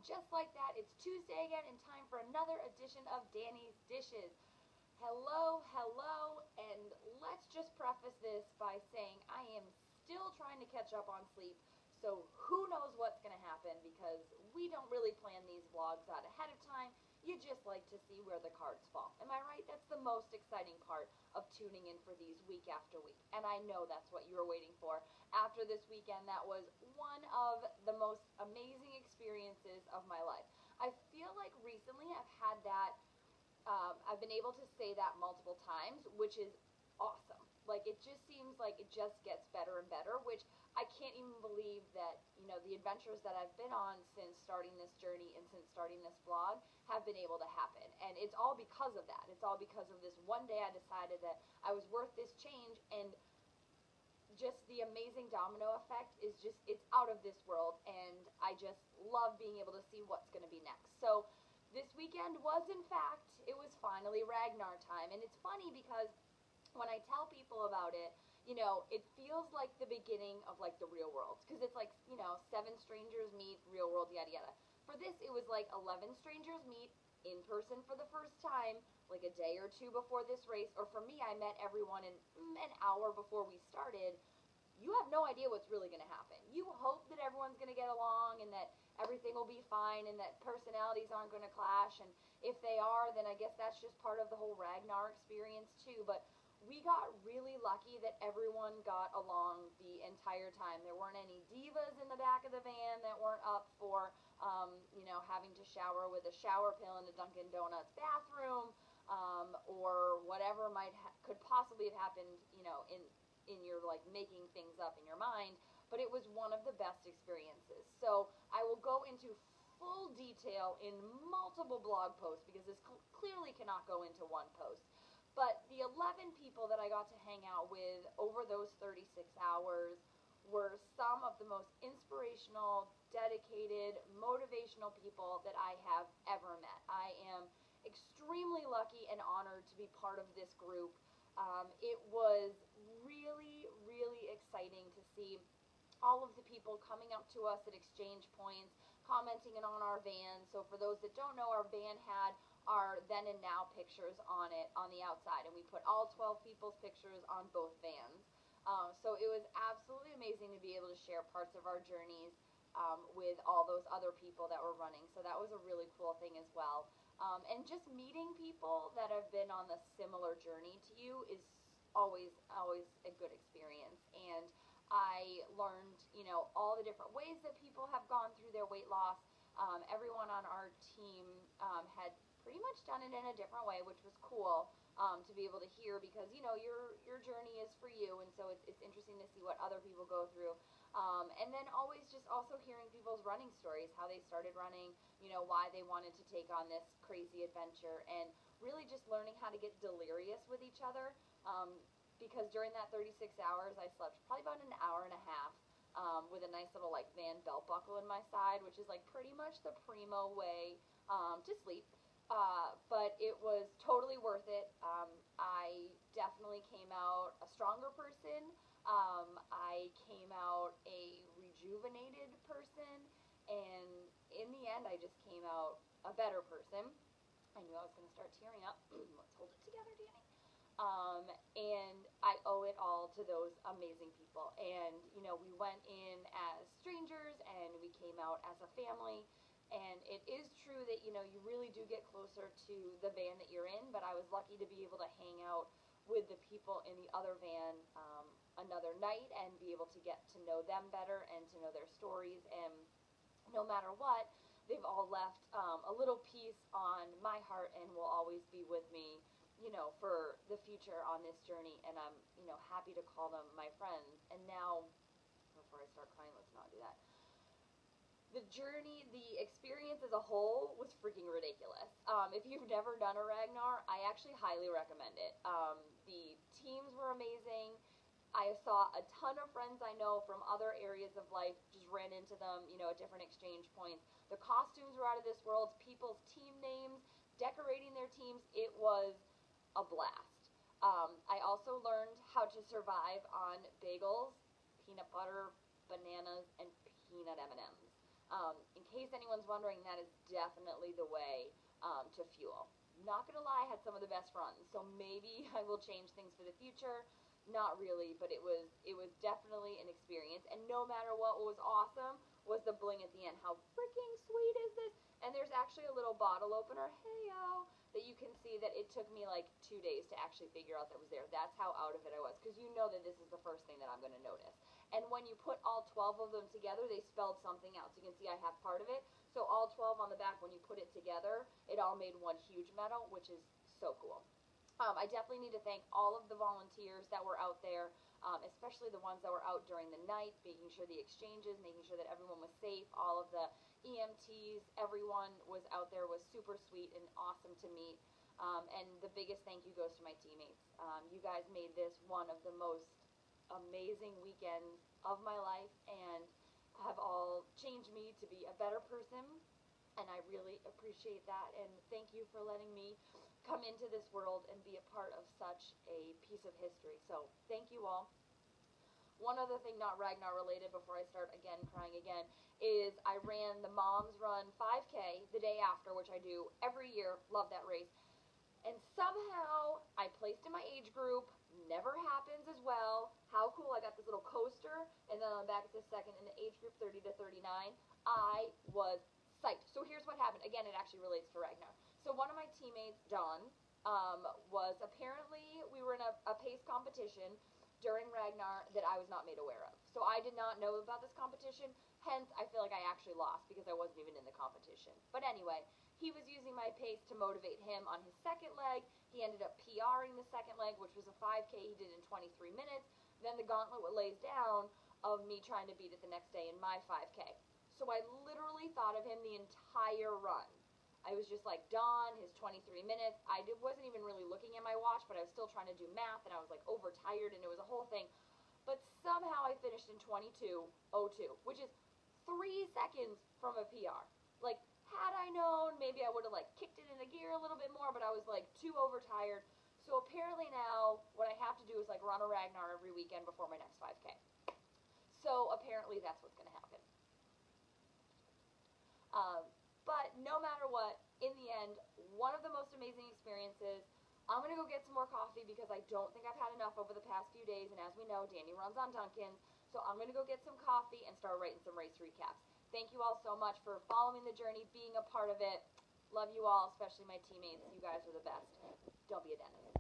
Just like that, it's Tuesday again and time for another edition of Dani's Dishes. Hello, hello, and let's just preface this by saying I am still trying to catch up on sleep, so who knows what's going to happen because we don't really plan these vlogs out ahead of time. You just like to see where the cards fall. Am I right? That's the most exciting part of tuning in for these week after week. And I know that's what you were waiting for. After this weekend, that was one of the most amazing experiences of my life. I feel like recently I've had that, I've been able to say that multiple times, which is awesome. Like, it just seems like it just gets better and better, which I can't even believe that, the adventures that I've been on since starting this journey and since starting this vlog have been able to happen. And it's all because of that. It's all because of this one day I decided that I was worth this change, and just the amazing domino effect is just, it's out of this world, and I just love being able to see what's going to be next. So this weekend was, in fact, it was finally Ragnar time, and it's funny because when I tell people about it, it feels like the beginning of, like, the real world. Because it's like, 7 strangers meet, real world, yada yada. For this, it was like 11 strangers meet in person for the first time, like a day or two before this race. Or for me, I met everyone in an hour before we started. You have no idea what's really going to happen. You hope that everyone's going to get along and that everything will be fine and that personalities aren't going to clash. And if they are, then I guess that's just part of the whole Ragnar experience too. But we got really lucky that everyone got along the entire time. There weren't any divas in the back of the van that weren't up for, having to shower with a shower pill in a Dunkin' Donuts bathroom, or whatever could possibly have happened, in your, like, making things up in your mind. But it was one of the best experiences. So I will go into full detail in multiple blog posts because this clearly cannot go into one post. But the 11 people that I got to hang out with over those 36 hours were some of the most inspirational, dedicated, motivational people that I have ever met. I am extremely lucky and honored to be part of this group. It was really, really exciting to see all of the people coming up to us at exchange points, commenting on our van. So for those that don't know, our van had our then and now pictures on it on the outside, and we put all 12 people's pictures on both vans. So it was absolutely amazing to be able to share parts of our journeys with all those other people that were running. So that was a really cool thing as well. And just meeting people that have been on the similar journey to you is always a good experience. And I learned, all the different ways that people have gone through their weight loss. Everyone on our team had pretty much done it in a different way, which was cool to be able to hear because, your journey is for you, and so it's interesting to see what other people go through. And then always just also hearing people's running stories, how they started running, why they wanted to take on this crazy adventure, and really just learning how to get delirious with each other. Because during that 36 hours, I slept probably about an hour and a half with a nice little, like, van belt buckle in my side, which is, like, pretty much the primo way to sleep. But it was totally worth it. I definitely came out a stronger person. I came out a rejuvenated person. And in the end, I just came out a better person. I knew I was going to start tearing up. Let's hold it together, Dani. And I owe it all to those amazing people. And, we went in as strangers and we came out as a family. And it is true that, you really do get closer to the van that you're in, but I was lucky to be able to hang out with the people in the other van another night and be able to get to know them better and to know their stories. And no matter what, they've all left a little piece on my heart and will always be with me, for the future on this journey. And I'm, happy to call them my friends. And now, before I start crying, let's not do that. The journey, the experience as a whole was freaking ridiculous. If you've never done a Ragnar, I actually highly recommend it. The teams were amazing. I saw a ton of friends I know from other areas of life, just ran into them, at different exchange points. The costumes were out of this world, people's team names, decorating their teams. It was a blast. I also learned how to survive on bagels, peanut butter, bananas, and peanut M&Ms. In case anyone's wondering, that is definitely the way to fuel. Not gonna lie, I had some of the best runs, so maybe I will change things for the future. Not really, but it was definitely an experience. And no matter what was awesome was the bling at the end. How freaking sweet is this? And there's actually a little bottle opener, hey-o, that you can see that it took me like 2 days to actually figure out that was there. That's how out of it I was, because you know that this is the first thing that I'm going to notice. And when you put all 12 of them together, they spelled something out. So you can see I have part of it. So all 12 on the back, when you put it together, it all made one huge medal, which is so cool. I definitely need to thank all of the volunteers that were out there, especially the ones that were out during the night, making sure the exchanges, making sure that everyone was safe. All of the EMTs, everyone was out there, was super sweet and awesome to meet. And the biggest thank you goes to my teammates. You guys made this one of the most amazing weekends of my life and have all changed me to be a better person. And I really appreciate that. And thank you for letting me come into this world and be a part of such a piece of history. So thank you all. One other thing not Ragnar related before I start again crying again is I ran the Moms Run 5K the day after, which I do every year. Love that race. And somehow I placed in my age group. Never happens as well. How cool. I got this little coaster, and then on the back it says second in the age group 30 to 39. I was psyched. So here's what happened. Again, it actually relates to Ragnar. So one of my teammates, Don, was apparently, we were in a pace competition during Ragnar that I was not made aware of. So I did not know about this competition, hence I feel like I actually lost because I wasn't even in the competition. But anyway, he was using my pace to motivate him on his second leg. He ended up PRing the second leg, which was a 5K he did in 23 minutes. Then the gauntlet lays down of me trying to beat it the next day in my 5K. So I literally thought of him the entire run. I was just like, Don, his 23 minutes. I wasn't even really looking at my watch, but I was still trying to do math, and I was like overtired, and it was a whole thing. But somehow I finished in 22:02, which is 3 seconds from a PR. Like, had I known, maybe I would have like kicked it into gear a little bit more, but I was like too overtired. So apparently now what I have to do is like run a Ragnar every weekend before my next 5K. So apparently that's what's going to happen. But no matter what, in the end, one of the most amazing experiences. I'm going to go get some more coffee because I don't think I've had enough over the past few days. And as we know, Dani runs on Dunkin's. So I'm going to go get some coffee and start writing some race recaps. Thank you all so much for following the journey, being a part of it. Love you all, especially my teammates. You guys are the best. Don't be a Dennis.